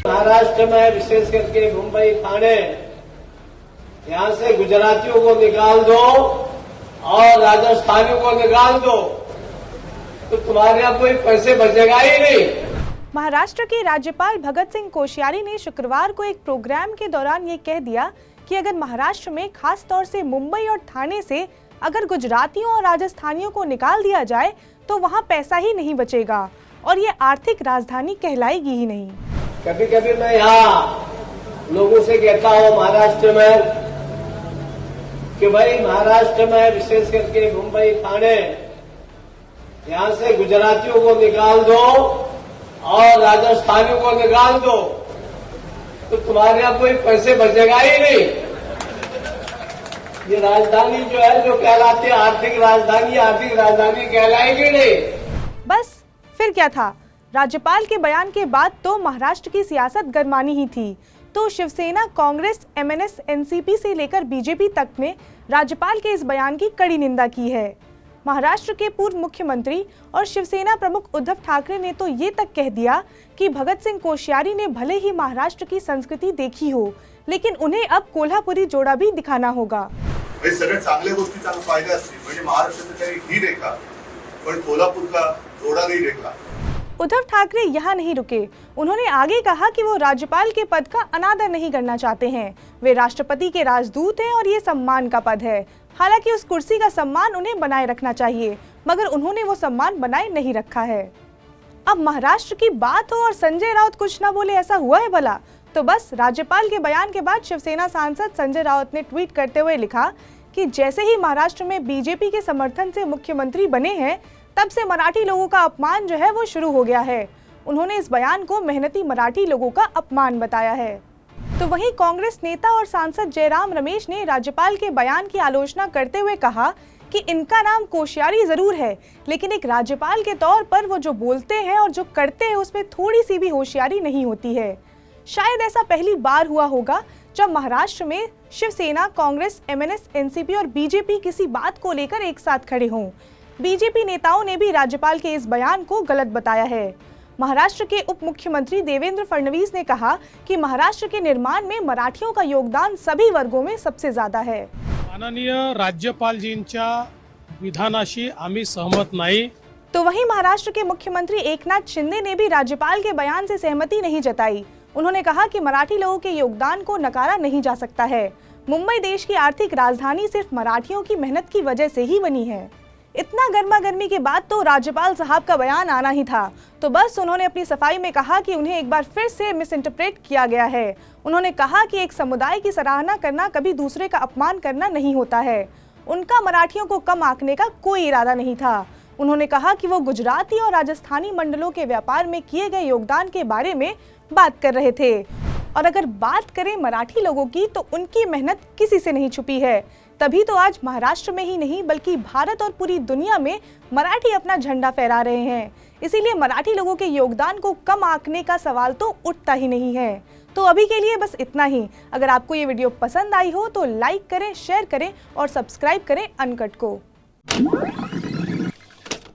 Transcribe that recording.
महाराष्ट्र में विशेष करके मुंबई, ठाणे, यहाँ से गुजरातियों को निकाल दो और राजस्थानियों को निकाल दो तो तुम्हारे यहाँ कोई पैसे बचेगा ही नहीं। महाराष्ट्र के राज्यपाल भगत सिंह कोश्यारी ने शुक्रवार को एक प्रोग्राम के दौरान ये कह दिया कि अगर महाराष्ट्र में खास तौर से मुंबई और ठाणे से अगर गुजरातियों और राजस्थानियों को निकाल दिया जाए तो वहाँ पैसा ही नहीं बचेगा और ये आर्थिक राजधानी कहलाएगी ही नहीं। कभी कभी मैं यहाँ लोगों से कहता हूँ महाराष्ट्र में कि भाई महाराष्ट्र में विशेष करके मुंबई, ठाणे, यहाँ से गुजरातियों को निकाल दो और राजस्थानियों को निकाल दो तो तुम्हारे यहाँ कोई पैसे बचेगा ही नहीं। ये राजधानी जो है जो कहलाती है आर्थिक राजधानी कहलाएगी नहीं। बस फिर क्या था, राज्यपाल के बयान के बाद तो महाराष्ट्र की सियासत गरमानी ही थी। तो शिवसेना, कांग्रेस, एमएनएस, एनसीपी से लेकर बीजेपी तक ने राज्यपाल के इस बयान की कड़ी निंदा की है। महाराष्ट्र के पूर्व मुख्यमंत्री और शिवसेना प्रमुख उद्धव ठाकरे ने तो ये तक कह दिया कि भगत सिंह कोश्यारी ने भले ही महाराष्ट्र की संस्कृती देखी हो, लेकिन उन्हें अब कोल्हापुरी जोड़ा भी दिखाना होगा। सगळ्यात चांगल्या गोष्टीचा फायदा असतील म्हणजे महाराष्ट्राचा काही ही रेखा पण कोल्हापूरचा जोड़ा नहीं देखा। उद्धव ठाकरे यहाँ नहीं रुके, उन्होंने आगे कहा कि वो राज्यपाल के पद का अनादर नहीं करना चाहते हैं। वे राष्ट्रपति के राजदूत हैं और ये सम्मान का पद है। हालांकि उस कुर्सी का सम्मान उन्हें बनाए रखना चाहिए, मगर उन्होंने वो सम्मान बनाए नहीं रखा है। अब महाराष्ट्र की बात हो और संजय राउत कुछ ना बोले, ऐसा हुआ है भला? तो बस राज्यपाल के बयान के बाद शिवसेना सांसद संजय राउत ने ट्वीट करते हुए लिखा कि जैसे ही महाराष्ट्र में बीजेपी के समर्थन से मुख्यमंत्री बने हैं, तब से मराठी लोगों का अपमान जो है वो शुरू हो गया है। उन्होंने इस बयान को मेहनती मराठी लोगों का अपमान बताया है। तो वहीं कांग्रेस नेता और सांसद जयराम रमेश ने राज्यपाल के बयान की आलोचना करते हुए कहा कि इनका नाम कोश्यारी जरूर है, लेकिन एक राज्यपाल के तौर पर वो जो बोलते हैं और जो करते हैं उसमें थोड़ी सी भी होशियारी नहीं होती है। शायद ऐसा पहली बार हुआ होगा जब महाराष्ट्र में शिवसेना, कांग्रेस, एमएनएस, एनसीपी और बीजेपी किसी बात को लेकर एक साथ खड़े हों। बीजेपी नेताओं ने भी राज्यपाल के इस बयान को गलत बताया है। महाराष्ट्र के उप मुख्यमंत्री देवेंद्र फडणवीस ने कहा कि महाराष्ट्र के निर्माण में मराठियों का योगदान सभी वर्गों में सबसे ज्यादा है। माननीय राज्यपालजींच्या विधानाशी आम्ही सहमत नहीं। तो वहीं महाराष्ट्र के मुख्यमंत्री एकनाथ शिंदे ने भी राज्यपाल के बयान से सहमति नहीं जताई। उन्होंने कहा कि मराठी लोगों के योगदान को नकारा नहीं जा सकता है। मुंबई देश की आर्थिक राजधानी सिर्फ मराठियों की मेहनत की वजह से ही बनी है। इतना गर्मा गर्मी के बाद तो राज्यपाल साहब का बयान आना ही था। तो बस उन्होंने अपनी सफाई में कहा कि उन्हें एक बार फिर से मिस इंटरप्रेट किया गया है। उन्होंने कहा कि एक समुदाय की सराहना करना कभी दूसरे का अपमान करना नहीं होता है। उनका मराठियों को कम आंकने का कोई इरादा नहीं था। उन्होंने कहा कि वो गुजराती और राजस्थानी मंडलों के व्यापार में किए गए योगदान के बारे में बात कर रहे थे। और अगर बात करें मराठी लोगों की तो उनकी मेहनत किसी से नहीं छुपी है। तभी तो आज महाराष्ट्र में ही नहीं बल्कि भारत और पूरी दुनिया में मराठी अपना झंडा फहरा रहे हैं। इसीलिए मराठी लोगों के योगदान को कम आंकने का सवाल तो उठता ही नहीं है। तो अभी के लिए बस इतना ही। अगर आपको ये वीडियो पसंद आई हो तो लाइक करें, शेयर करें और सब्सक्राइब करें अनकट को।